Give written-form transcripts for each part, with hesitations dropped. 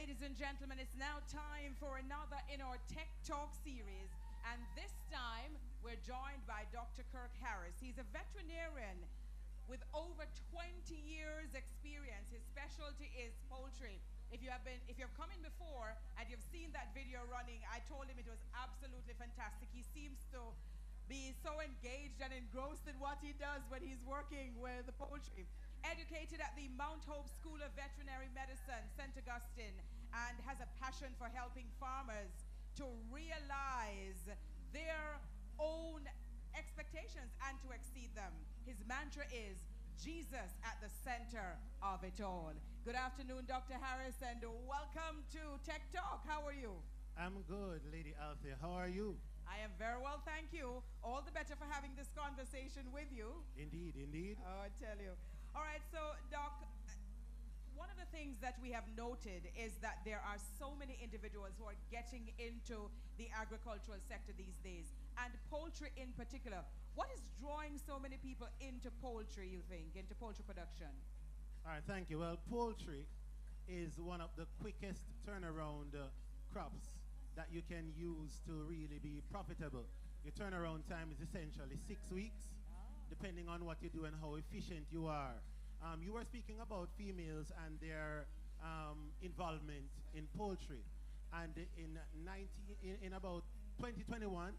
Ladies and gentlemen, it's now time for another in our Tech Talk series. And this time, we're joined by Dr. Kirk Harris. He's a veterinarian with over 20 years experience. His specialty is poultry. If you've come in before and you've seen that video running, I told him it was absolutely fantastic. He seems to be so engaged and engrossed in what he does when he's working with the poultry. Educated at the Mount Hope School of Veterinary Medicine, St. Augustine, and has a passion for helping farmers to realize their own expectations and to exceed them. His mantra is Jesus at the center of it all. Good afternoon, Dr. Harris, and welcome to Tech Talk. How are you? I'm good, Lady Althea. How are you? I am very well, thank you. All the better for having this conversation with you. Indeed, indeed. Oh, I tell you. All right, so, Doc, one of the things that we have noted is that there are so many individuals who are getting into the agricultural sector these days, and poultry in particular. What is drawing so many people into poultry, you think, into poultry production? All right, thank you. Well, poultry is one of the quickest turnaround crops that you can use to really be profitable. Your turnaround time is essentially 6 weeks, depending on what you do and how efficient you are. You were speaking about females and their involvement in poultry. And in about 2021,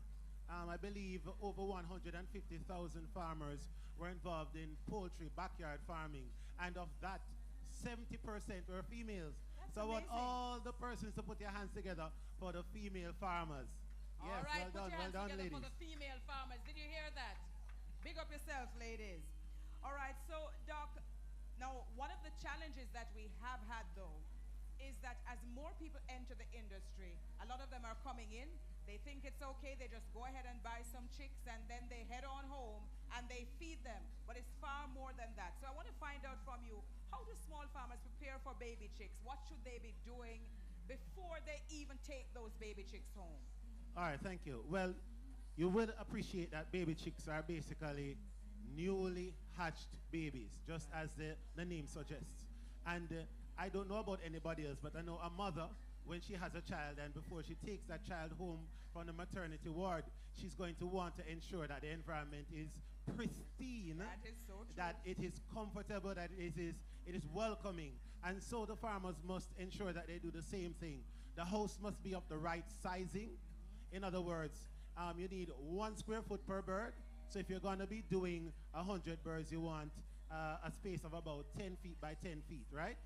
I believe over 150,000 farmers were involved in poultry backyard farming. And of that, 70% were females. That's so I want amazing. all the persons to put your hands together for the female farmers. All Yes, right, well put done, your well hands done, together ladies. for the female farmers. Did you hear that? Big up yourself, ladies. All right, so, Doc, now one of the challenges that we have had, though, is that as more people enter the industry, a lot of them are coming in, they think it's okay, they just go ahead and buy some chicks, and then they head on home and they feed them. But it's far more than that. So I want to find out from you, how do small farmers prepare for baby chicks? What should they be doing before they even take those baby chicks home? All right, thank you. Well, you will appreciate that baby chicks are basically newly hatched babies, just as the name suggests. And I don't know about anybody else, but I know a mother, when she has a child and before she takes that child home from the maternity ward, she's going to want to ensure that the environment is pristine, That is so true. that it is comfortable, that it is welcoming. And so the farmers must ensure that they do the same thing. The house must be of the right sizing. In other words, you need 1 square foot per bird. So if you're going to be doing 100 birds, you want a space of about 10 feet by 10 feet, right?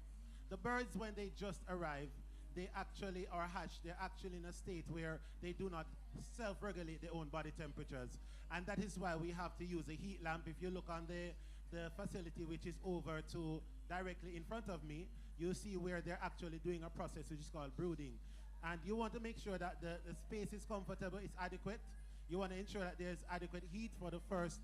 The birds, when they just arrive, they actually are hatched. They're actually in a state where they do not self-regulate their own body temperatures. And that is why we have to use a heat lamp. If you look on the facility, which is over to directly in front of me, you'll see where they're actually doing a process which is called brooding. And you want to make sure that the space is comfortable, it's adequate. You want to ensure that there's adequate heat for the first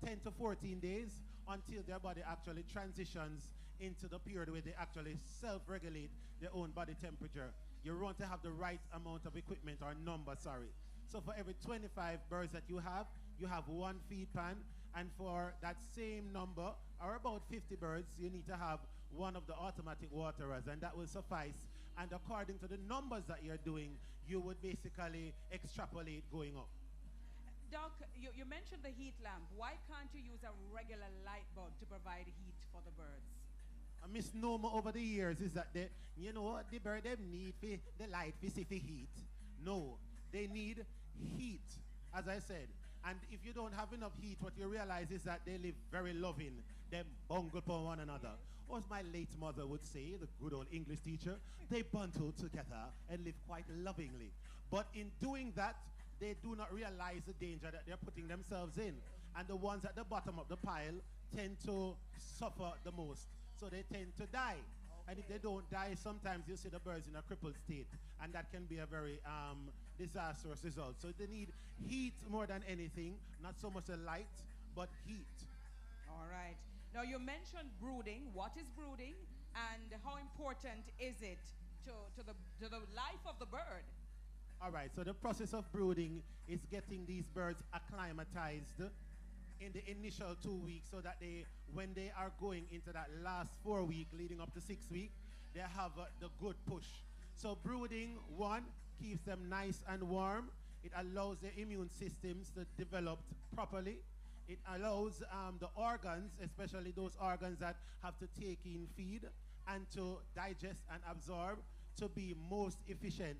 10 to 14 days until their body actually transitions into the period where they actually self-regulate their own body temperature. You want to have the right amount of equipment, or number, sorry. So for every 25 birds that you have 1 feed pan. And for that same number, or about 50 birds, you need to have one of the automatic waterers, and that will suffice. And according to the numbers that you're doing, you would basically extrapolate going up. Doc, you mentioned the heat lamp. Why can't you use a regular light bulb to provide heat for the birds? A misnomer over the years is that the bird them need the light for heat. No, they need heat, as I said. And if you don't have enough heat, what you realize is that they live very loving. They bungle upon one another. Or as my late mother would say, the good old English teacher, they bundle together and live quite lovingly. But in doing that, they do not realize the danger that they're putting themselves in. And the ones at the bottom of the pile tend to suffer the most. So they tend to die. And if they don't die, sometimes you see the birds in a crippled state. And that can be a very disastrous result. So they need heat more than anything. Not so much the light, but heat. All right. Now, you mentioned brooding. What is brooding? And how important is it to the life of the bird? All right, so the process of brooding is getting these birds acclimatized in the initial 2 weeks so that when they are going into that last 4 week leading up to 6 week, they have the good push. So brooding, one, keeps them nice and warm. It allows the immune systems to develop properly. It allows the organs, especially those organs that have to take in feed and to digest and absorb, to be most efficient.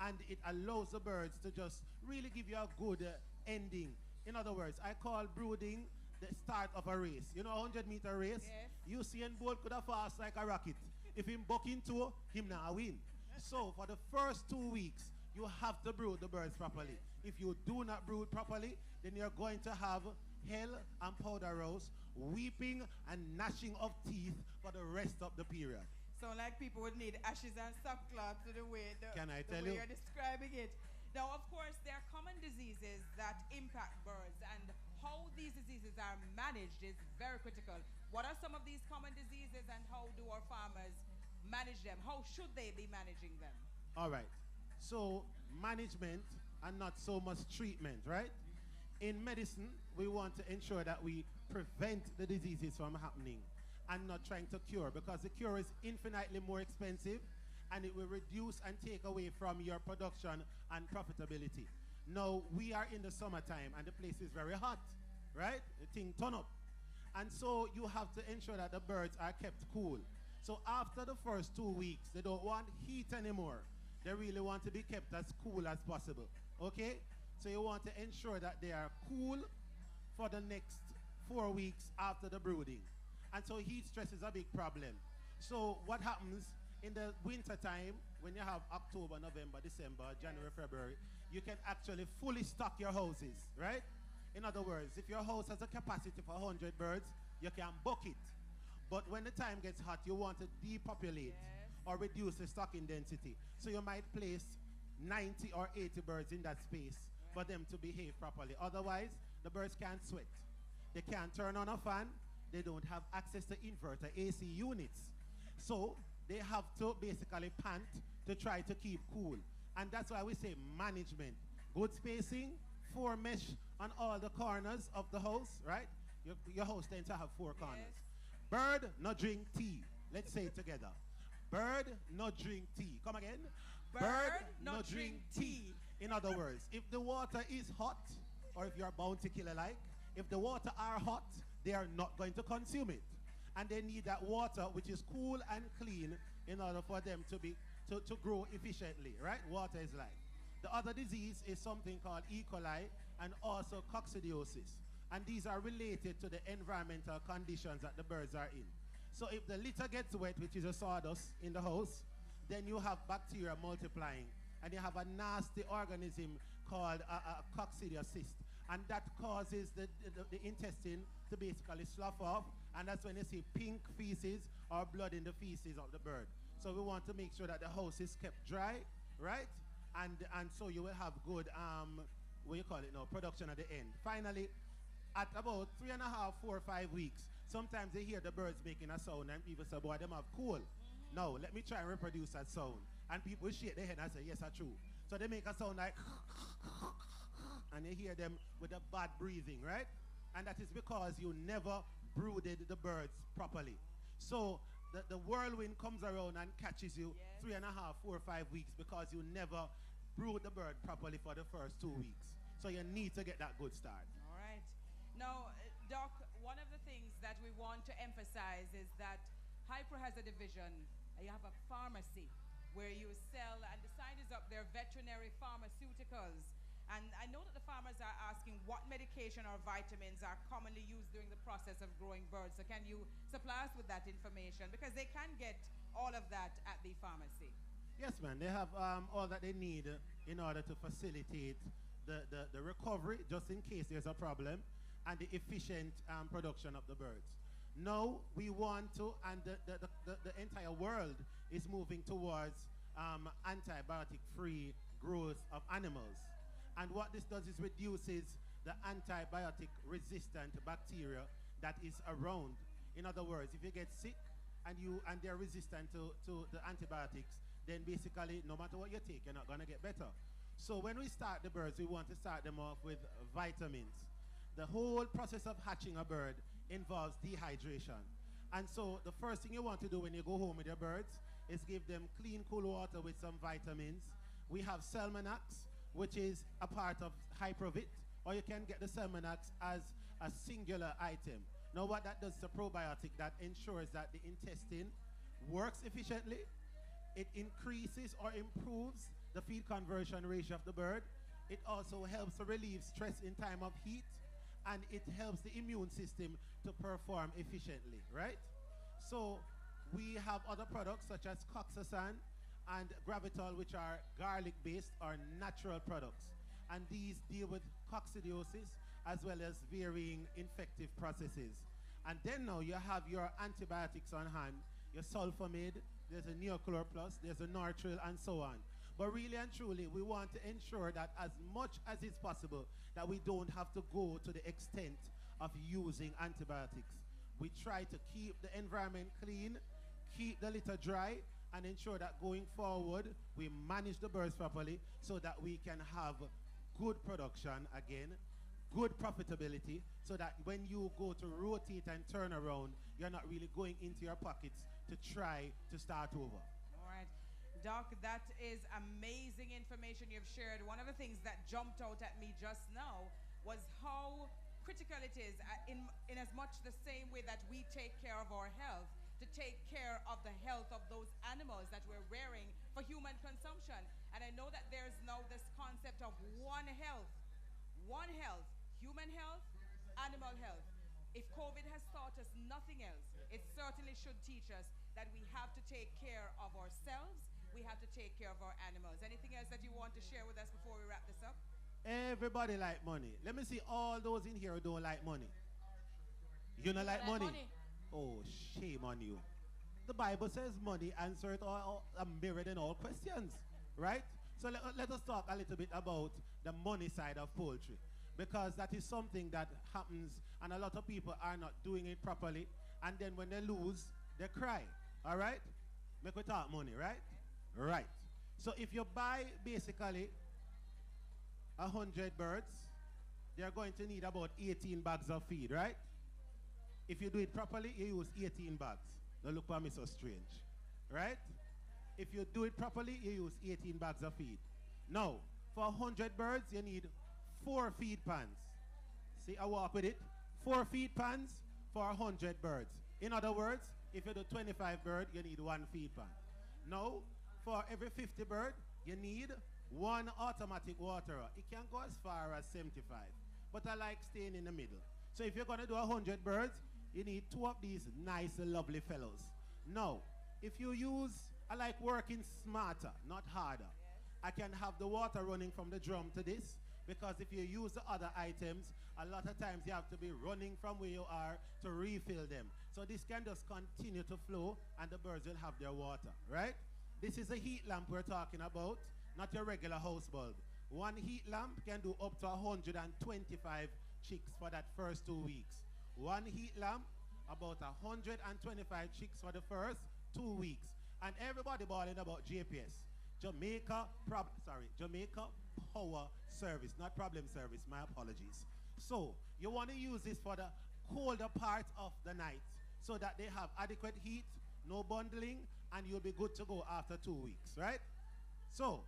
And it allows the birds to just really give you a good ending. In other words, I call brooding the start of a race. You know, a 100-meter race? Yes. Usain Bolt could have fast like a rocket. If him buck into, him now win. So for the first 2 weeks, you have to brood the birds properly. If you do not brood properly, then you're going to have hell and powder roast, weeping and gnashing of teeth for the rest of the period. So like people would need ashes and sackcloth to the way you're describing it. Now, of course, there are common diseases that impact birds, and how these diseases are managed is very critical. What are some of these common diseases, and how do our farmers manage them? How should they be managing them? All right. So management and not so much treatment, right? In medicine, we want to ensure that we prevent the diseases from happening and not trying to cure, because the cure is infinitely more expensive and it will reduce and take away from your production and profitability. Now, we are in the summertime and the place is very hot, right? The thing turn up. And so you have to ensure that the birds are kept cool. So after the first 2 weeks, they don't want heat anymore. They really want to be kept as cool as possible, okay? So you want to ensure that they are cool for the next 4 weeks after the brooding. And so heat stress is a big problem. So what happens in the winter time, when you have October, November, December, January, February, you can actually fully stock your houses, right? In other words, if your house has a capacity for 100 birds, you can book it. But when the time gets hot, you want to depopulate or reduce the stocking density. So you might place 90 or 80 birds in that space for them to behave properly. Otherwise, the birds can't sweat. They can't turn on a fan. They don't have access to inverter AC units. So they have to basically pant to try to keep cool. And that's why we say management. Good spacing, 4 mesh on all the corners of the house, right? Your house tends to have 4 corners. Yes. Bird, no drink tea. Let's say it together. Bird, no drink tea. Come again. Bird, no drink tea. In other words, if the water is hot, or if you're bound to kill alike, if the water are hot, they are not going to consume it. And they need that water which is cool and clean in order for them to grow efficiently, right? Water is life. The other disease is something called E. coli and also coccidiosis. And these are related to the environmental conditions that the birds are in. So if the litter gets wet, which is a sawdust in the house, then you have bacteria multiplying. And you have a nasty organism called a coccidiosis. And that causes the intestine to basically slough off. And that's when you see pink feces or blood in the feces of the bird. So we want to make sure that the house is kept dry, right? And so you will have good, what you call it now, production at the end. Finally, at about 3.5, 4, 5 weeks, sometimes they hear the birds making a sound and people say, boy, them have cool. No, let me try and reproduce that sound. And people shake their head and say, yes, that's true. So they make a sound like, and you hear them with a bad breathing, right? And that is because you never brooded the birds properly. So the whirlwind comes around and catches you 3.5, 4, 5 weeks because you never brood the bird properly for the first 2 weeks. So you need to get that good start. All right. Now, Doc, one of the things that we want to emphasize is that Hyper has a division. You have a pharmacy where you sell, and the sign is up there, veterinary pharmaceuticals. And I know that the farmers are asking what medication or vitamins are commonly used during the process of growing birds. So can you supply us with that information? Because they can get all of that at the pharmacy. Yes, man. They have all that they need in order to facilitate the recovery, just in case there's a problem, and the efficient production of the birds. Now, we want to, and the entire world is moving towards antibiotic-free growth of animals. And what this does is reduces the antibiotic-resistant bacteria that is around. In other words, if you get sick and they're resistant to the antibiotics, then basically, no matter what you take, you're not going to get better. So when we start the birds, we want to start them off with vitamins. The whole process of hatching a bird involves dehydration. And so the first thing you want to do when you go home with your birds is give them clean, cool water with some vitamins. We have Salmonax, which is a part of Hyprovit, or you can get the Salmonax as a singular item. Now what that does is a probiotic that ensures that the intestine works efficiently. It increases or improves the feed conversion ratio of the bird. It also helps to relieve stress in time of heat, and it helps the immune system to perform efficiently, right? So we have other products such as Coxasan and Gravitol, which are garlic-based or natural products. And these deal with coccidiosis as well as varying infective processes. And then now you have your antibiotics on hand, your sulfamide, there's a Neochlor Plus, there's a Nortril, and so on. But really and truly, we want to ensure that as much as is possible, that we don't have to go to the extent of using antibiotics. We try to keep the environment clean, keep the litter dry, and ensure that going forward, we manage the birds properly so that we can have good production again, good profitability, so that when you go to rotate and turn around, you're not really going into your pockets to try to start over. All right. Doc, that is amazing information you've shared. One of the things that jumped out at me just now was how critical it is in as much the same way that we take care of our health, to take care of the health of those animals that we're rearing for human consumption. And I know that there's now this concept of one health, human health, animal health. If COVID has taught us nothing else, it certainly should teach us that we have to take care of ourselves, we have to take care of our animals. Anything else that you want to share with us before we wrap this up? Everybody like money. Let me see all those in here who don't like money. You don't like money? Oh, shame on you. The Bible says money answers all mirrored in all questions, right? So let us talk a little bit about the money side of poultry, because that is something that happens and a lot of people are not doing it properly, and then when they lose, they cry, all right? Make we talk money, right? Right. So if you buy basically 100 birds, they're going to need about 18 bags of feed, right? If you do it properly, you use 18 bags. Don't look at me so strange, right? If you do it properly, you use 18 bags of feed. Now, for 100 birds, you need 4 feed pans. See, I walk with it. 4 feed pans for 100 birds. In other words, if you do 25 birds, you need 1 feed pan. Now, for every 50 bird, you need 1 automatic waterer. It can go as far as 75, but I like staying in the middle. So if you're going to do 100 birds, you need 2 of these nice, lovely fellows. Now, if you use, I like working smarter, not harder. I can have the water running from the drum to this, because if you use the other items, a lot of times you have to be running from where you are to refill them. So this can just continue to flow and the birds will have their water, right? This is a heat lamp we're talking about, not your regular house bulb. 1 heat lamp can do up to 125 chicks for that first 2 weeks. 1 heat lamp, about 125 chicks for the first 2 weeks. And everybody balling about JPS. Jamaica Power Service, not problem service, my apologies. So, you want to use this for the colder part of the night so that they have adequate heat, no bundling, and you'll be good to go after 2 weeks, right? So,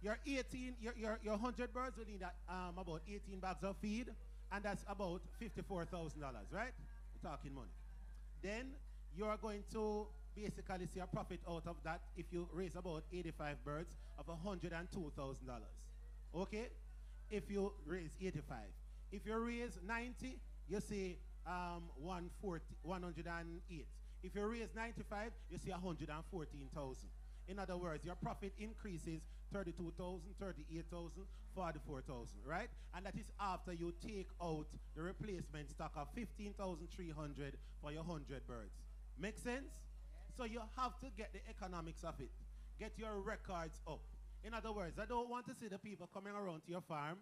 your 100 birds will need about 18 bags of feed, and that's about $54,000, right? We're talking money. Then, you're going to basically see a profit out of that if you raise about 85 birds of $102,000. Okay? If you raise 85. If you raise 90, you see 108. If you raise 95, you see 114,000. In other words, your profit increases 32,000, 38,000, 44,000, right? And that is after you take out the replacement stock of 15,300 for your 100 birds. Make sense? So you have to get the economics of it. Get your records up. In other words, I don't want to see the people coming around to your farm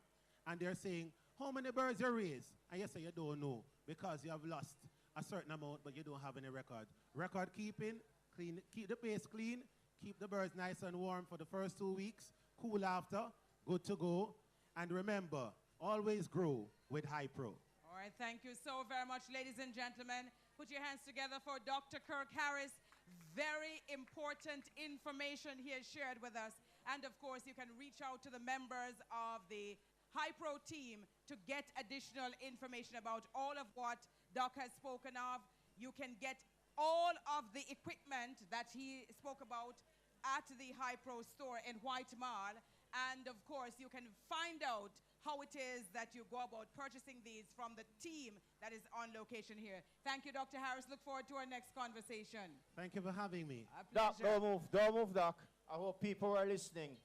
and they're saying, how many birds you raise? And you say you don't know because you have lost a certain amount, but you don't have any record. Record keeping, clean, keep the place clean, keep the birds nice and warm for the first 2 weeks, cool after, good to go. And remember, always grow with Hypro. All right, thank you so very much, ladies and gentlemen. Put your hands together for Dr. Kirk Harris. very important information he has shared with us. And of course, you can reach out to the members of the Hypro team to get additional information about all of what Doc has spoken of. You can get all of the equipment that he spoke about at the Hypro store in White Mall. And of course, you can find out how it is that you go about purchasing these from the team that is on location here. Thank you, Dr. Harris. Look forward to our next conversation. Thank you for having me. A Doc, pleasure. don't move, Doc. I hope people are listening.